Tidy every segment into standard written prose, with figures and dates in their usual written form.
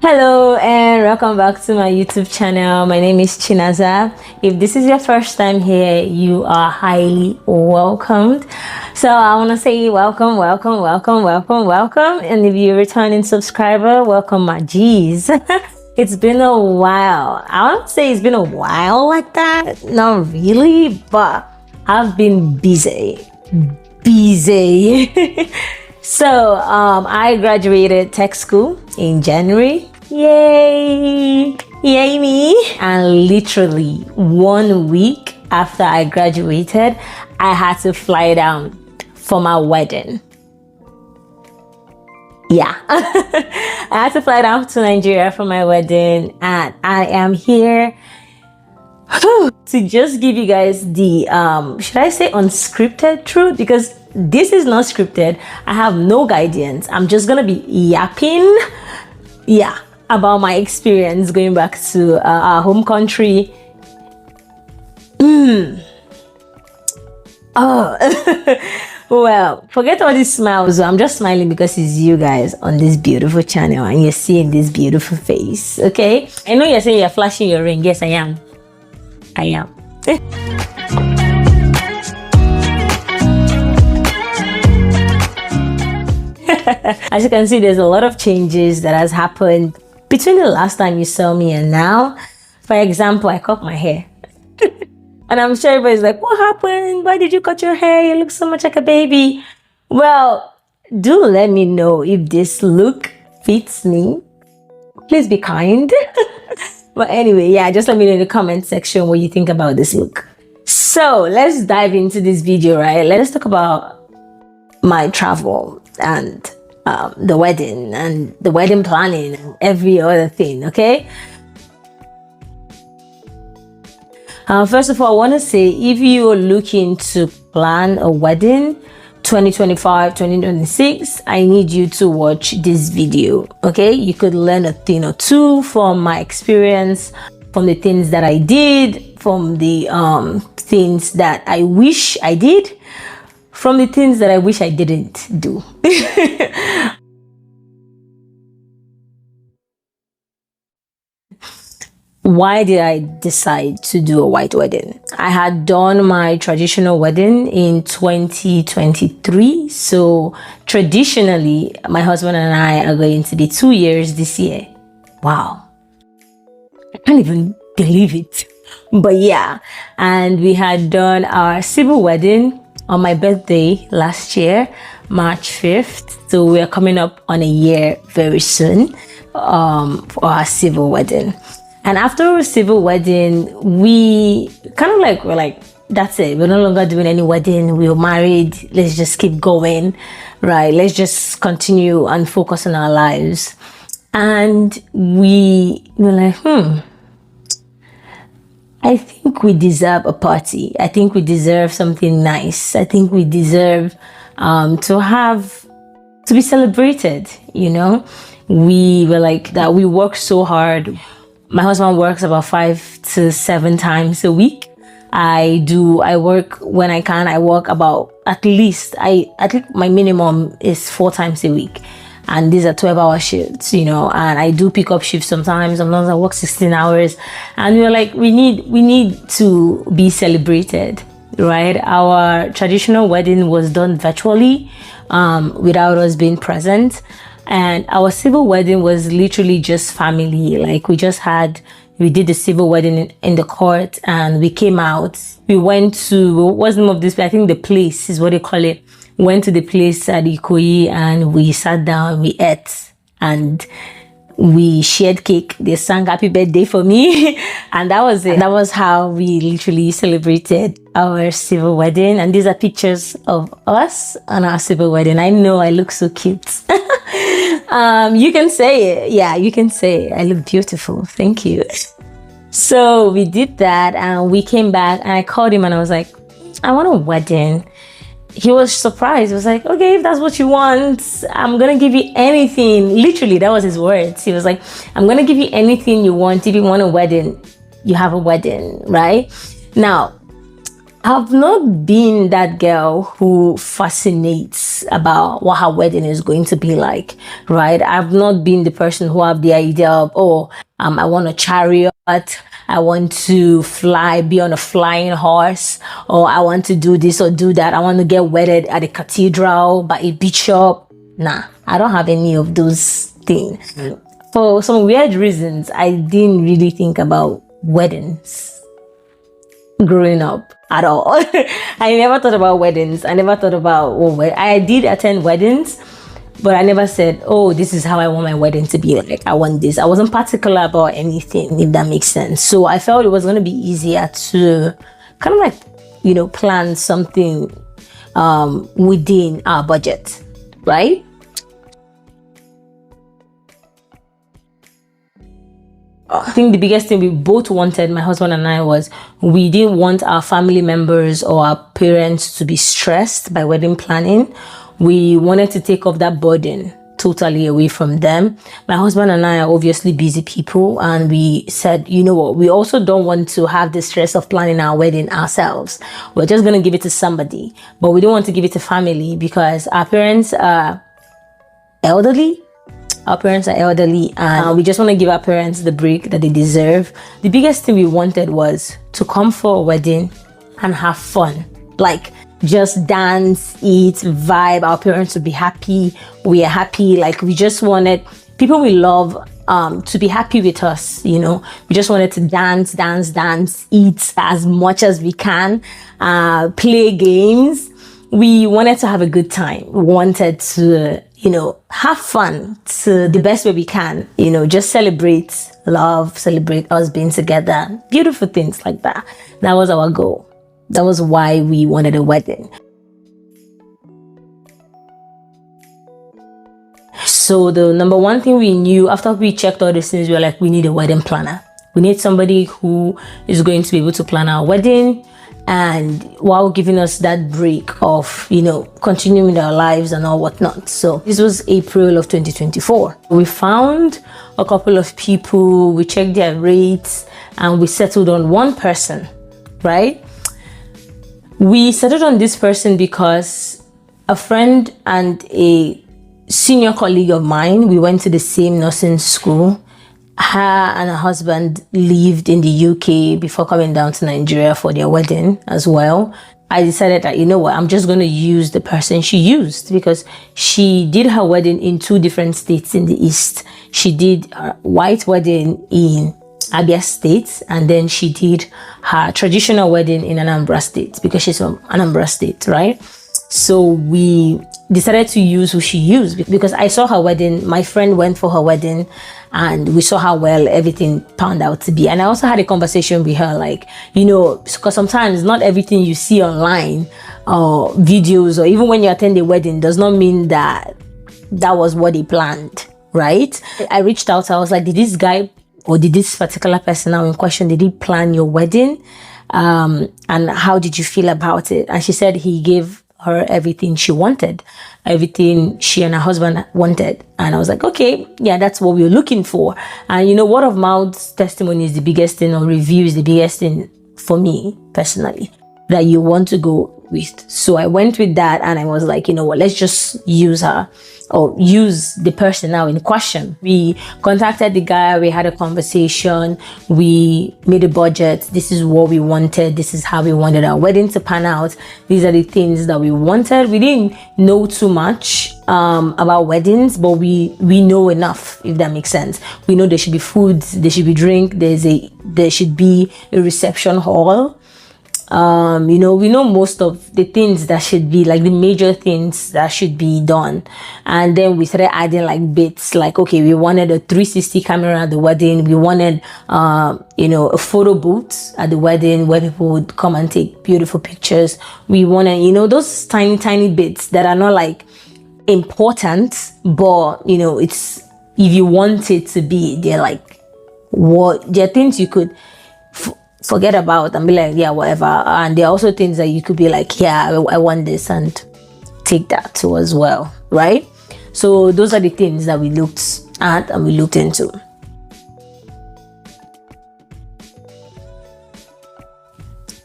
Hello and welcome back to my YouTube channel. My name is Chinaza. If this is your first time here, you are highly welcomed. So I want to say welcome. And if you're a returning subscriber, welcome my G's. It's been a while. I won't say it's been a while like that. Not really, but I've been busy. So I graduated tech school in January. Yay me. And literally 1 week after I graduated, I had to fly down for my wedding. Yeah. I had to fly down to Nigeria for my wedding, and I am here to just give you guys the should I say unscripted truth, because this is not scripted. I have no guidance. I'm just gonna be yapping about my experience going back to our home country. Well, forget all these smiles. I'm just smiling because it's you guys on this beautiful channel and you're seeing this beautiful face. Okay, I know you're saying you're flashing your ring. Yes, I am. As you can see, there's a lot of changes that has happened between the last time you saw me and now. For example, I cut my hair. And I'm sure everybody's like, what happened? Why did you cut your hair? You look so much like a baby. Well, do let me know if this look fits me. Please be kind. But anyway, yeah, just let me know in the comment section what you think about this look. So let's dive into this video, right? Let's talk about my travel and the wedding and the wedding planning and every other thing, okay? First of all, I want to say, if you are looking to plan a wedding 2025 2026, I need you to watch this video. Okay, you could learn a thing or two from my experience, from the things that I did, from the things that I wish I did, from the things that I wish I didn't do. Why did I decide to do a white wedding? I had done my traditional wedding in 2023. So traditionally, my husband and I are going to be 2 years this year. Wow. I can't even believe it. But yeah, and we had done our civil wedding on my birthday last year, March 5th. So we're coming up on a year very soon for our civil wedding. And after our civil wedding, we kind of like, we're like, that's it. We're no longer doing any wedding. We were married. Let's just keep going, right? Let's just continue and focus on our lives. And we were like, I think we deserve a party. I think we deserve something nice. I think we deserve to be celebrated, you know? We were like that. We worked so hard. My husband works about 5 to 7 times a week. I work when I can. I work about I think my minimum is 4 times a week. And these are 12-hour shifts, you know, and I do pick up shifts sometimes. Sometimes I work 16 hours. And we're like, we need to be celebrated, right? Our traditional wedding was done virtually, without us being present. And our civil wedding was literally just family. Like we did the civil wedding in the court, and we came out. We went to, what's the name of this? I think the place is what they call it. Went to the place at Ikoyi, and we sat down, we ate, and we shared cake. They sang happy birthday for me. And that was it. That was how we literally celebrated our civil wedding. And these are pictures of us on our civil wedding. I know I look so cute. You can say it. Yeah, you can say it. I look beautiful. Thank you. So we did that, and we came back, and I called him and I was like, I want a wedding. He was surprised. He was like, okay, if that's what you want, I'm gonna give you anything. Literally, that was his words. He was like, I'm gonna give you anything you want. If you want a wedding, you have a wedding, right? Now, I've not been that girl who fascinates about what her wedding is going to be like, right? I've not been the person who have the idea of, I want a chariot, I want to fly, be on a flying horse, or I want to do this or do that. I want to get wedded at a cathedral by a bishop. Nah, I don't have any of those things. For some weird reasons, I didn't really think about weddings growing up at all. I never thought about weddings. I never thought about, I did attend weddings, but I never said, this is how I want my wedding to be like. I want this. I wasn't particular about anything, if that makes sense. So I felt it was going to be easier to kind of like, plan something within our budget, right? I think the biggest thing we both wanted, my husband and I, was we didn't want our family members or our parents to be stressed by wedding planning. We wanted to take off that burden totally away from them. My husband and I are obviously busy people, and we said, you know what, we also don't want to have the stress of planning our wedding ourselves. We're just going to give it to somebody, but we don't want to give it to family because our parents are elderly. Our parents are elderly, and we just want to give our parents the break that they deserve. The biggest thing we wanted was to come for a wedding and have fun. Like, just dance, eat, vibe. Our parents would be happy. We are happy. Like, we just wanted people we love to be happy with us, We just wanted to dance, eat as much as we can, play games. We wanted to have a good time. We wanted to, have fun to the best way we can, just celebrate love, celebrate us being together, beautiful things like that. That was our goal. That was why we wanted a wedding. So the number one thing we knew after we checked all these things, we were like, we need a wedding planner. We need somebody who is going to be able to plan our wedding, and while giving us that break of, continuing our lives and all whatnot. So this was April of 2024. We found a couple of people, we checked their rates, and we settled on one person, right? We settled on this person because a friend and a senior colleague of mine, we went to the same nursing school. Her and her husband lived in the UK before coming down to Nigeria for their wedding as well. I decided that, I'm just going to use the person she used, because she did her wedding in 2 different states in the East. She did her white wedding in Abia State, and then she did her traditional wedding in Anambra State, because she's from Anambra State, right? So we decided to use who she used, because I saw her wedding. My friend went for her wedding, and we saw how well everything turned out to be. And I also had a conversation with her, because sometimes not everything you see online or videos, or even when you attend a wedding, does not mean that was what they planned, right? I reached out. I was like, did this guy or did this particular person now in question, did he plan your wedding? And how did you feel about it? And she said he gave her everything she wanted, everything she and her husband wanted. And I was like, okay, yeah, that's what we were looking for. And word of mouth testimony is the biggest thing, or review is the biggest thing for me personally, that you want to go with. So I went with that, and I was like, let's just use her, or use the person now in question. We contacted the guy, we had a conversation, we made a budget. This is what we wanted. This is how we wanted our wedding to pan out. These are the things that we wanted. We didn't know too much about weddings, but we know enough, if that makes sense. We know there should be food, there should be drink, there should be a reception hall. We know most of the things that should be, like the major things that should be done. And then we started adding like bits, like, okay, we wanted a 360 camera at the wedding. We wanted, a photo booth at the wedding where people would come and take beautiful pictures. We wanted, those tiny bits that are not like important, but, it's, if you want it to be, they're like, they're things you could forget about and be like, yeah, whatever. And there are also things that you could be like, yeah, I want this, and take that too as well, right? So those are the things that we looked at and we looked into.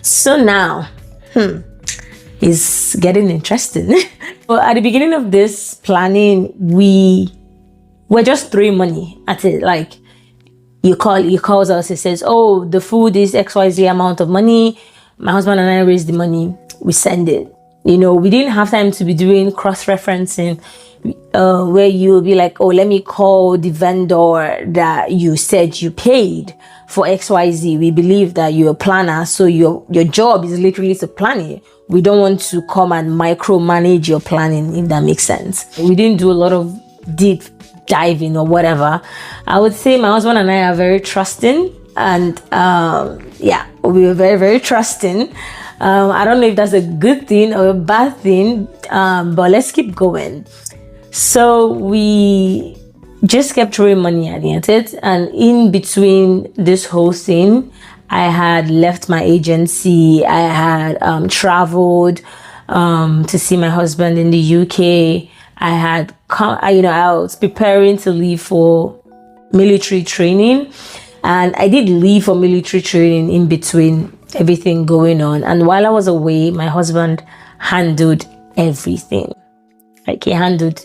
So now, is getting interesting. Well, at the beginning of this planning, we were just throwing money at it. Like, he calls us, he says, oh, the food is XYZ amount of money. My husband and I raise the money, we send it. You know, we didn't have time to be doing cross-referencing, where you'll be like, oh, let me call the vendor that you said you paid for XYZ. We believe that you're a planner, so your job is literally to plan it. We don't want to come and micromanage your planning, if that makes sense. We didn't do a lot of deep diving or whatever. I would say my husband and I are very trusting, and yeah, we were very, very trusting. I don't know if that's a good thing or a bad thing, but let's keep going. So we just kept throwing money at it, and in between this whole thing, I had left my agency. I had traveled to see my husband in the UK. I had I was preparing to leave for military training, and I did leave for military training in between everything going on. And while I was away, my husband handled everything. Like, he handled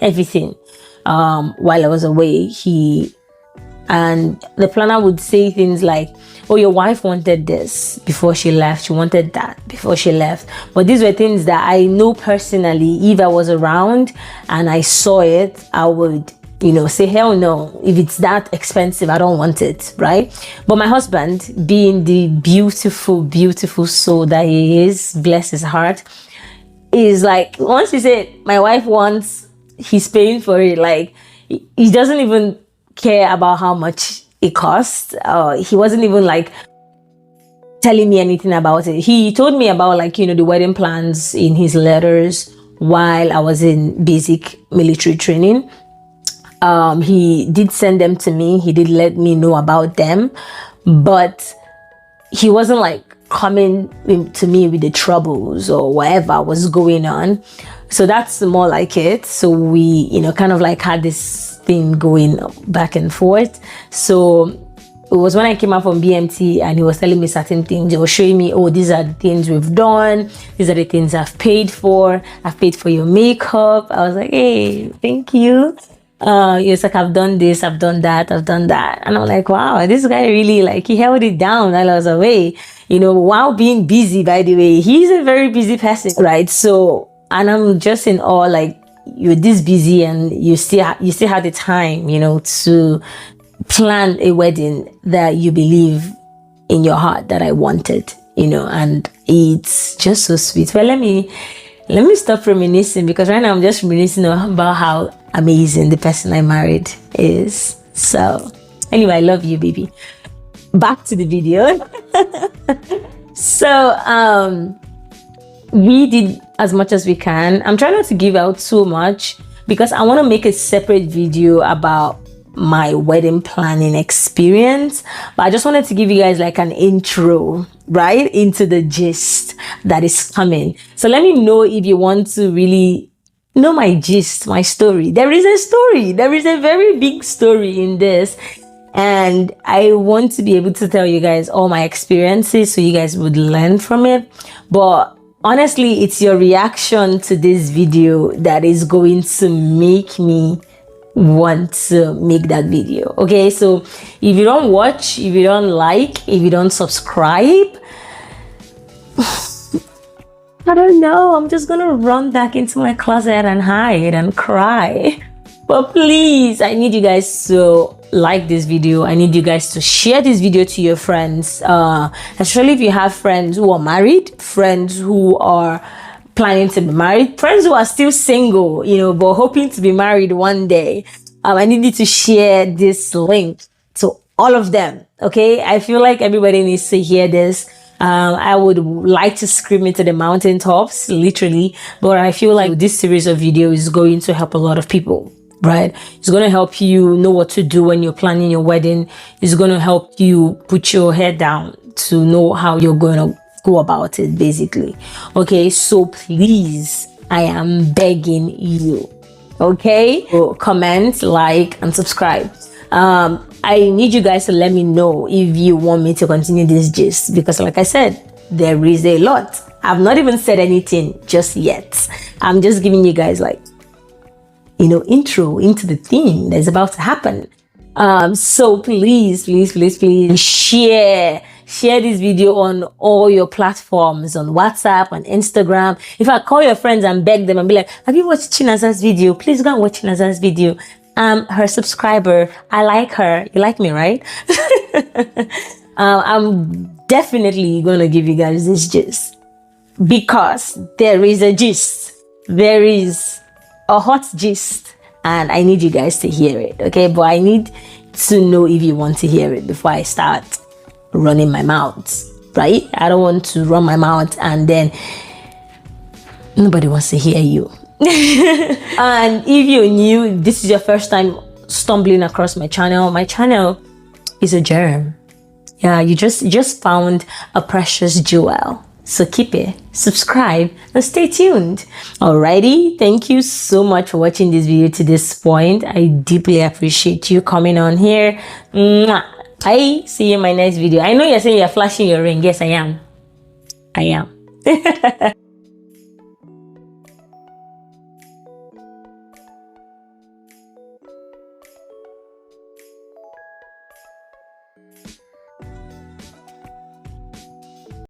everything while I was away. And the planner would say things like, oh, your wife wanted this before she left. She wanted that before she left. But these were things that I know personally, if I was around and I saw it, I would, say, hell no. If it's that expensive, I don't want it, right? But my husband, being the beautiful, beautiful soul that he is, bless his heart, is like, once you say, my wife wants, he's paying for it. Like, he doesn't even care about how much it costs. He wasn't even like telling me anything about it. He told me about the wedding plans in his letters while I was in basic military training. He did send them to me. He did let me know about them, but he wasn't like coming to me with the troubles or whatever was going on. So that's more like it. So we, kind of like had this thing going back and forth. So it was when I came out from BMT and he was telling me certain things. He was showing me, oh, these are the things we've done. These are the things I've paid for. I've paid for your makeup. I was like, hey, thank you. It's like, I've done this, I've done that, I've done that. And I'm like, wow, this guy really, he held it down while I was away. While being busy, by the way, he's a very busy person, right? So, and I'm just in awe, you're this busy and you still have the time, to plan a wedding that you believe in your heart that I wanted, and it's just so sweet. Well, let me stop reminiscing, because right now I'm just reminiscing about how amazing the person I married is. So anyway, I love you, baby. Back to the video. So we did as much as we can. I'm trying not to give out too much because I want to make a separate video about my wedding planning experience, but I just wanted to give you guys an intro right into the gist that is coming. So let me know if you want to really know my gist, my story. There is a story. There is a very big story in this, and I want to be able to tell you guys all my experiences so you guys would learn from it. But honestly, it's your reaction to this video that is going to make me want to make that video. Okay, so if you don't watch, if you don't like, if you don't subscribe, I don't know, I'm just gonna run back into my closet and hide and cry. But please, I need you guys to like this video. I need you guys to share this video to your friends, especially if you have friends who are married, friends who are planning to be married, friends who are still single, but hoping to be married one day. I need you to share this link to all of them. Okay, I feel like everybody needs to hear this. I would like to scream into the mountaintops, literally, but I feel like this series of videos is going to help a lot of people, right? It's going to help you know what to do when you're planning your wedding. It's going to help you put your head down to know how you're going to go about it, basically. Okay, so please, I am begging you, okay? So comment, like, and subscribe. I need you guys to let me know if you want me to continue this gist, because like I said, there is a lot. I've not even said anything just yet. I'm just giving you guys like, intro into the theme that's about to happen. So please share this video on all your platforms, on WhatsApp, on Instagram. If I call your friends and beg them and be like, have you watched Chinaza's video? Please go and watch Chinaza's video. I'm her subscriber. I like her. You like me, right? I'm definitely gonna give you guys this gist because there is a gist. There is a hot gist and I need you guys to hear it, okay? But I need to know if you want to hear it before I start running my mouth, right? I don't want to run my mouth and then nobody wants to hear you. And if you're new, this is your first time stumbling across my channel is a gem. Yeah, you just found a precious jewel. So keep it, subscribe, and stay tuned. Alrighty, thank you so much for watching this video to this point. I deeply appreciate you coming on here. Mwah. I see you in my next video. I know you're saying you're flashing your ring. Yes, I am. I am.